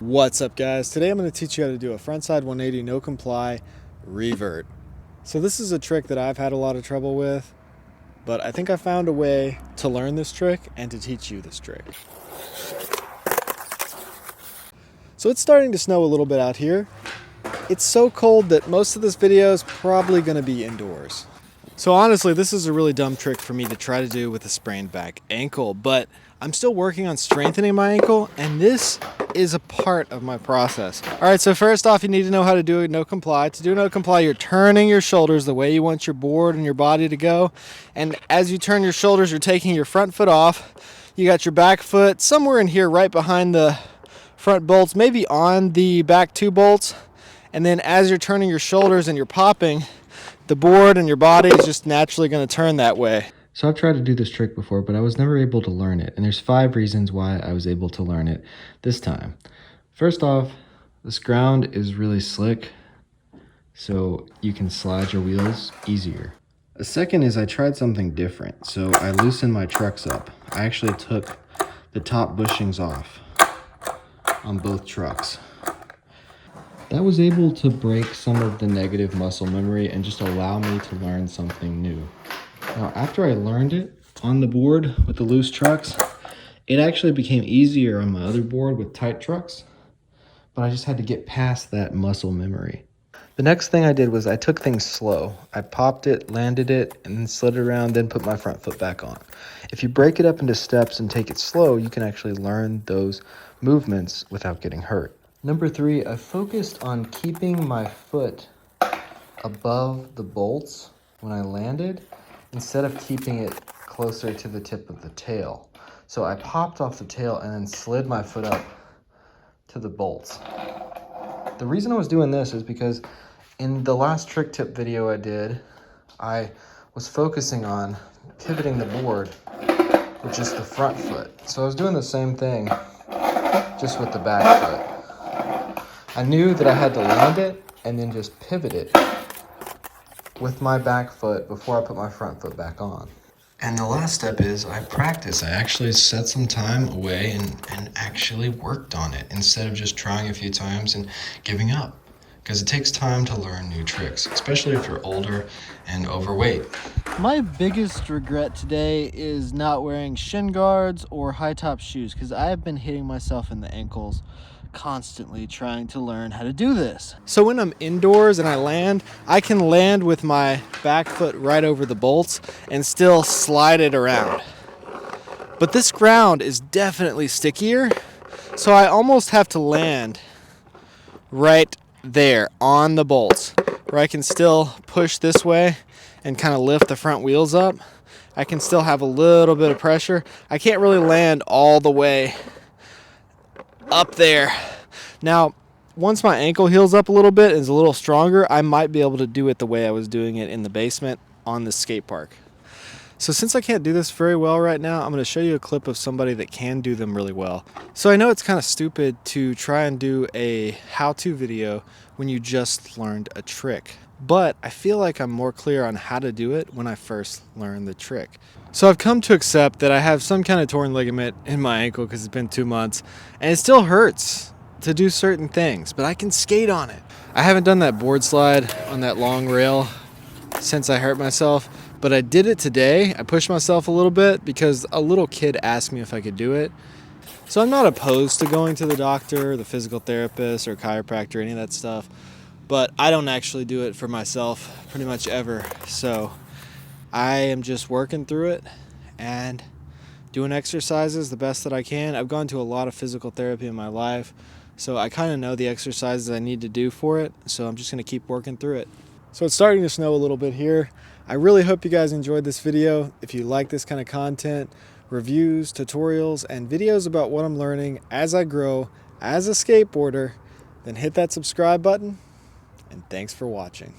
What's up, guys? Today I'm going to teach you how to do a frontside 180 no comply revert. So this is a trick that I've had a lot of trouble with, but I think I found a way to learn this trick and to teach you this trick. So it's starting to snow a little bit out here. It's so cold that most of this video is probably going to be indoors. So honestly, this is a really dumb trick for me to try to do with a sprained back ankle, but I'm still working on strengthening my ankle, and this is a part of my process. All right, so first off, you need to know how to do a no comply. To do a no comply, you're turning your shoulders the way you want your board and your body to go. And as you turn your shoulders, you're taking your front foot off. You got your back foot somewhere in here right behind the front bolts, maybe on the back two bolts. And then as you're turning your shoulders and you're popping, the board and your body is just naturally going to turn that way. So I've tried to do this trick before, but I was never able to learn it. And there's 5 reasons why I was able to learn it this time. First off, this ground is really slick, so you can slide your wheels easier. The second is I tried something different. So I loosened my trucks up. I actually took the top bushings off on both trucks. That was able to break some of the negative muscle memory and just allow me to learn something new. Now, after I learned it on the board with the loose trucks, it actually became easier on my other board with tight trucks, but I just had to get past that muscle memory. The next thing I did was I took things slow. I popped it, landed it, and then slid it around, then put my front foot back on. If you break it up into steps and take it slow, you can actually learn those movements without getting hurt. Number 3, I focused on keeping my foot above the bolts when I landed, instead of keeping it closer to the tip of the tail. So I popped off the tail and then slid my foot up to the bolts. The reason I was doing this is because in the last trick tip video I did, I was focusing on pivoting the board with just the front foot. So I was doing the same thing, just with the back foot. I knew that I had to land it and then just pivot it with my back foot before I put my front foot back on. And the last step is I practiced. I actually set some time away and actually worked on it instead of just trying a few times and giving up. Because it takes time to learn new tricks, especially if you're older and overweight. My biggest regret today is not wearing shin guards or high top shoes, because I have been hitting myself in the ankles constantly trying to learn how to do this. So when I'm indoors and I land, I can land with my back foot right over the bolts and still slide it around. But this ground is definitely stickier, so I almost have to land right there on the bolts, where I can still push this way and kind of lift the front wheels up. I can still have a little bit of pressure. I can't really land all the way up there. Now, once my ankle heals up a little bit and is a little stronger, I might be able to do it the way I was doing it in the basement on the skate park. So since I can't do this very well right now, I'm going to show you a clip of somebody that can do them really well. So I know it's kind of stupid to try and do a how-to video when you just learned a trick, but I feel like I'm more clear on how to do it when I first learned the trick. So I've come to accept that I have some kind of torn ligament in my ankle because it's been 2 months, and it still hurts to do certain things, but I can skate on it. I haven't done that board slide on that long rail since I hurt myself, but I did it today. I pushed myself a little bit because a little kid asked me if I could do it. So I'm not opposed to going to the doctor, the physical therapist, or chiropractor, any of that stuff, but I don't actually do it for myself pretty much ever. So I am just working through it and doing exercises the best that I can. I've gone to a lot of physical therapy in my life, so I kind of know the exercises I need to do for it, so I'm just going to keep working through it. So it's starting to snow a little bit here. I really hope you guys enjoyed this video. If you like this kind of content, reviews, tutorials, and videos about what I'm learning as I grow as a skateboarder, then hit that subscribe button, and thanks for watching.